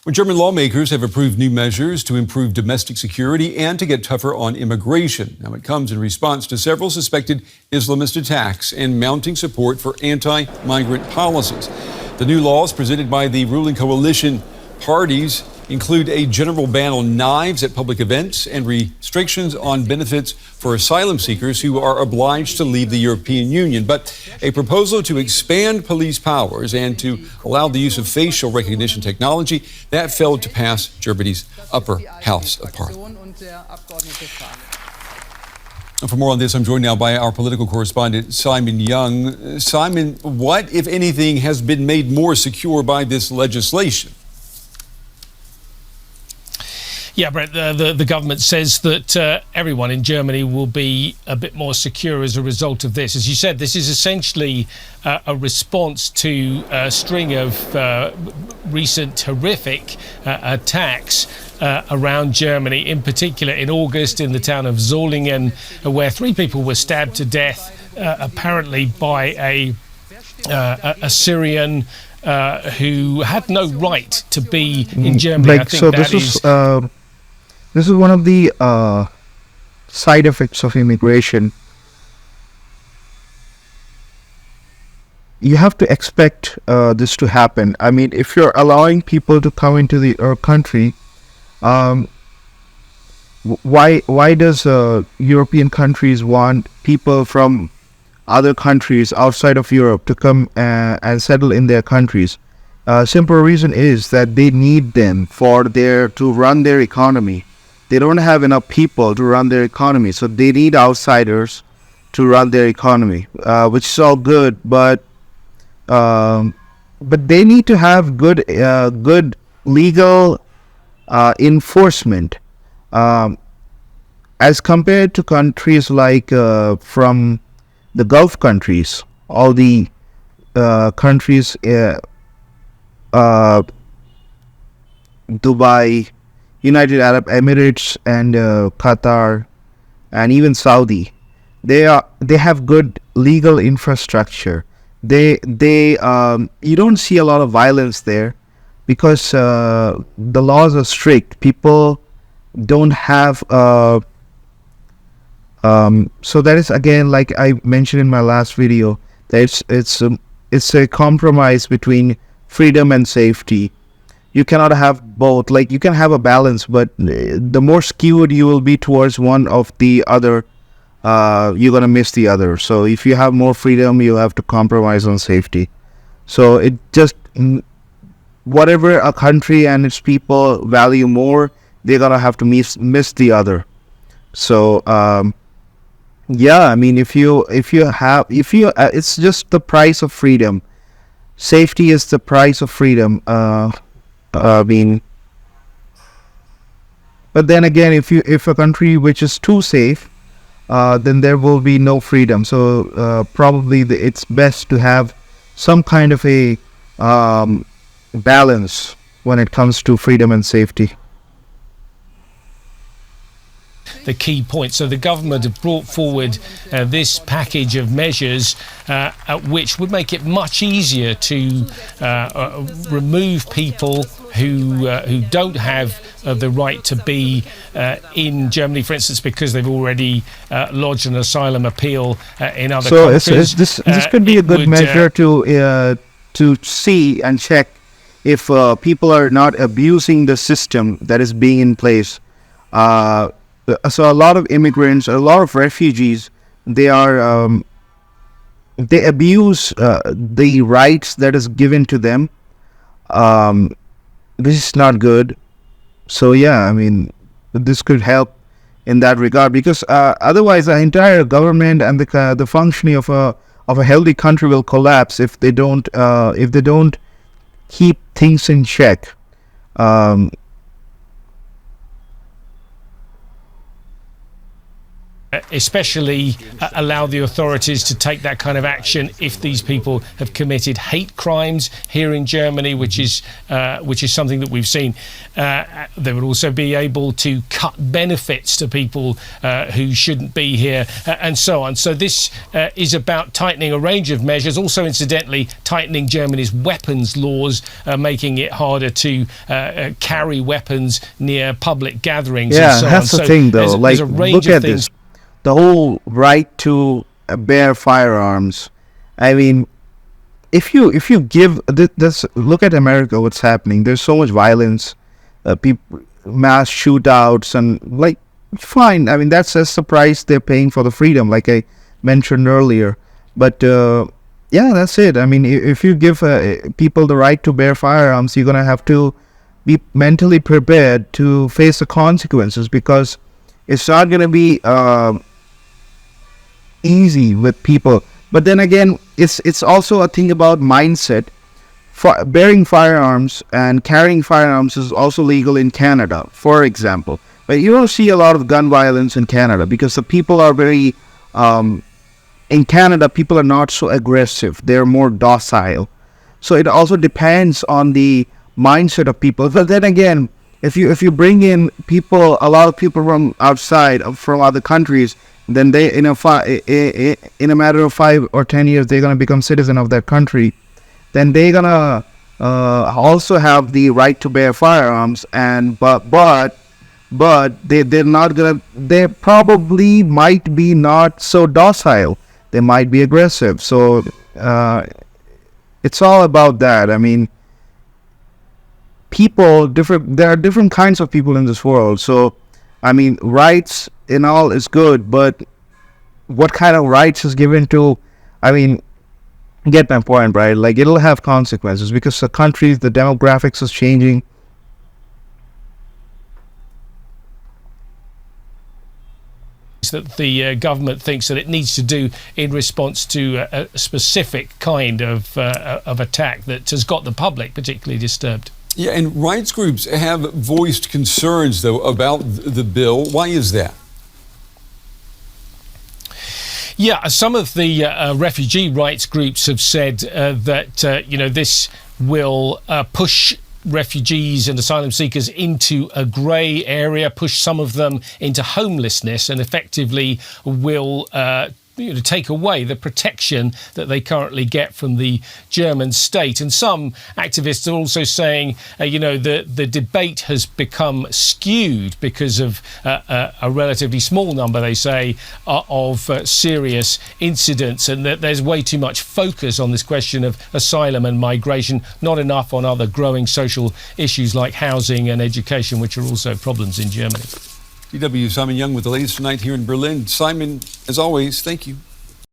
Well, German lawmakers have approved new measures to improve domestic security and to get tougher on immigration. Now, it comes in response to several suspected Islamist attacks and mounting support for anti-migrant policies. The new laws presented by the ruling coalition parties include a general ban on knives at public events and restrictions on benefits for asylum seekers who are obliged to leave the European Union. But a proposal to expand police powers and to allow the use of facial recognition technology, that failed to pass Germany's upper house of parliament. And for more on this, I'm joined now by our political correspondent, Simon Young. Simon, what, if anything, has been made more secure by this legislation? Yeah, Brett, the government says that everyone in Germany will be a bit more secure as a result of this. As you said, this is essentially a response to a string of recent horrific attacks around Germany, in particular in August in the town of Solingen, where 3 people were stabbed to death, apparently by a Syrian who had no right to be in Germany. This is one of the side effects of immigration. You have to expect this to happen. I mean, if you're allowing people to come into your country, why does European countries want people from other countries outside of Europe to come and settle in their countries? Simple reason is that they need them to run their economy. They don't have enough people to run their economy, so they need outsiders to run their economy, which is all good, but they need to have good legal enforcement, as compared to countries like from the Gulf countries, all the countries, Dubai, United Arab Emirates, and Qatar, and even Saudi. They have good legal infrastructure. You don't see a lot of violence there because the laws are strict. People don't have so that is, again, like I mentioned in my last video, that it's a compromise between freedom and safety. You cannot have both. Like, you can have a balance, but the more skewed you will be towards one of the other, you're gonna miss the other. So if you have more freedom, you have to compromise on safety. So it just, whatever a country and its people value more, they're gonna have to miss the other. So yeah, I mean, if you it's just the price of freedom. Safety is the price of freedom. I mean, but then again, if a country which is too safe, then there will be no freedom. So probably it's best to have some kind of a balance when it comes to freedom and safety. The key point. So the government have brought forward this package of measures which would make it much easier to remove people who don't have the right to be in Germany, for instance, because they've already lodged an asylum appeal in other countries. So this could be a good measure to see and check if people are not abusing the system that is being in place. So a lot of immigrants, a lot of refugees, they abuse the rights that is given to them. This is not good. So yeah, I mean, this could help in that regard, because otherwise the entire government and the functioning of a healthy country will collapse if they don't keep things in check. especially allow the authorities to take that kind of action if these people have committed hate crimes here in Germany, which is something that we've seen. They would also be able to cut benefits to people who shouldn't be here, and so on. So this is about tightening a range of measures, also incidentally tightening Germany's weapons laws, making it harder to carry weapons near public gatherings. Yeah, and so that's on. the So thing, though. there's a range Look of at things. this. The whole right to bear firearms. I mean, if you give this, look at America, what's happening. There's so much violence, mass shootouts, and like, fine. I mean, that's the price they're paying for the freedom, like I mentioned earlier. But yeah, that's it. I mean, if you give people the right to bear firearms, you're gonna have to be mentally prepared to face the consequences, because it's not gonna be easy with people. But then again, it's also a thing about mindset. Bearing firearms and carrying firearms is also legal in Canada, for example. But you don't see a lot of gun violence in Canada because the people are very in Canada, people are not so aggressive. They're more docile. So it also depends on the mindset of people. But then again, if you bring in people, a lot of people from outside, from other countries, then they in a matter of 5 or 10 years they're gonna become citizen of that country. Then they're gonna also have the right to bear firearms, and but they're not gonna. They probably might be not so docile. They might be aggressive. So it's all about that. I mean, people different. There are different kinds of people in this world. So I mean, rights and all is good, but what kind of rights is given to? I mean, get my point, right? Like, it'll have consequences because the countries, the demographics is changing. That the government thinks that it needs to do in response to a specific kind of attack that has got the public particularly disturbed. Yeah, and rights groups have voiced concerns, though, about the bill. Why is that? Yeah, some of the refugee rights groups have said that this will push refugees and asylum seekers into a grey area, push some of them into homelessness, and effectively will take away the protection that they currently get from the German state. And some activists are also saying, the debate has become skewed because of a relatively small number, they say, of serious incidents, and that there's way too much focus on this question of asylum and migration, not enough on other growing social issues like housing and education, which are also problems in Germany. DW Simon Young with the latest tonight here in Berlin. Simon, as always, thank you.